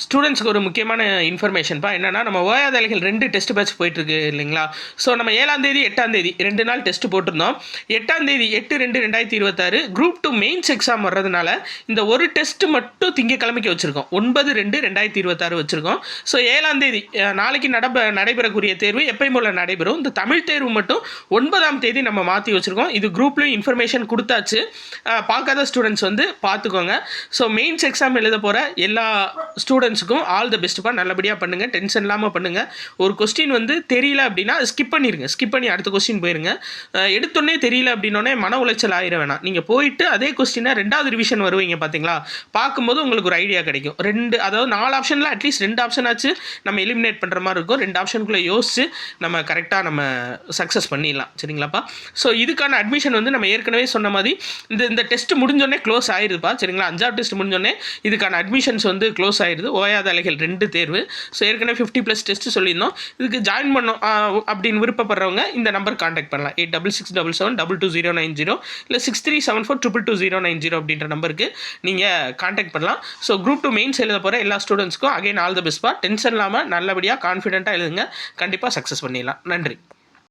ஸ்டூடெண்ட்ஸ்க்கு ஒரு முக்கியமான இன்ஃபர்மேஷன்ப்பா. என்னன்னா, நம்ம ஓயாத அலைகள் 2 டெஸ்ட் பேட்ச் போயிட்டுருக்கு இல்லைங்களா? ஸோ நம்ம 7ஆம் தேதி, 8ஆம் தேதி 2 நாள் டெஸ்ட் போட்டிருந்தோம். 8ஆம் தேதி 8/2/2026 குரூப் 2 மெயின்ஸ் எக்ஸாம் வர்றதுனால இந்த ஒரு டெஸ்ட் மட்டும் திங்கட்கிழமைக்கு வச்சிருக்கோம். 9/2/2026 வச்சிருக்கோம். ஸோ 7ஆம் தேதி நாளைக்கு நடைபெறக்கூடிய தேர்வு எப்பயும் போல நடைபெறும். இந்த தமிழ் தேர்வு மட்டும் 9ஆம் தேதி நம்ம மாற்றி வச்சிருக்கோம். இது குரூப்லேயும் இன்ஃபர்மேஷன் கொடுத்தாச்சு. பார்க்காத ஸ்டூடெண்ட்ஸ் வந்து பார்த்துக்கோங்க. ஸோ மெயின்ஸ் எக்ஸாம் எழுத போகிற எல்லா ஸ்டூடெண்ட்ஸுக்கும் ஆல் த பெஸ்ட்டுப்பா. நல்லபடியாக பண்ணுங்கள், டென்ஷன் இல்லாமல் பண்ணுங்கள். ஒரு கொஸ்டின் வந்து தெரியல அப்படின்னா ஸ்கிப் பண்ணிடுங்க, ஸ்கிப் பண்ணி அடுத்த கொஸ்டின் போயிருங்க. எடுத்தோடனே தெரியல அப்படின்னோடனே மன உளைச்சல் ஆயிட வேணாம். நீங்கள் போயிட்டு அதே கொஸ்டினை 2வது ரிவிஷன் வருவீங்க பார்த்தீங்களா, பார்க்கும்போது உங்களுக்கு ஒரு ஐடியா கிடைக்கும். அதாவது 4 ஆப்ஷனில் அட்லீஸ்ட் 2 ஆப்ஷன் ஆச்சு நம்ம எலிமினேட் பண்ணுற மாதிரி இருக்கும். 2 ஆப்ஷனுக்குள்ளே யோசிச்சு நம்ம கரெக்டாக நம்ம சக்ஸஸ் பண்ணிடலாம். சரிங்களாப்பா? ஸோ இதுக்கான அட்மிஷன் வந்து நம்ம ஏற்கனவே சொன்ன மாதிரி இந்த டெஸ்ட் முடிஞ்சோடனே க்ளோஸ் ஆயிடுதுப்பா. சரிங்களா? 5ஆவது டெஸ்ட் முடிஞ்சோடனே இதுக்கான அட்மிஷன்ஸ் வந்து க்ளோஸ் ஆயிடுது. ஓயாத அலைகள் 2 தேர்வு. ஸோ ஏற்கனவே 50+ டெஸ்ட் சொல்லியிருந்தோம். இதுக்கு ஜாயின் பண்ணோம் அப்படின்னு விருப்பப்படுறவங்க இந்த நம்பர் கான்டாக்ட் பண்ணலாம். 8667722090 இல்லை 6374222090 அப்படின்ற நம்பருக்கு நீங்கள் கான்டாக்ட் பண்ணலாம். ஸோ குரூப் 2 மெயின்ஸ் எழுத போகிற எல்லா ஸ்டூடெண்ட்ஸ்க்கும் அகைன் ஆல் த பெஸ்ட்பா. டென்ஷன் இல்லாமல் நல்லபடியாக கான்ஃபிடென்ட்டாக எழுதுங்க. கண்டிப்பாக சக்ஸஸ் பண்ணிடலாம். நன்றி.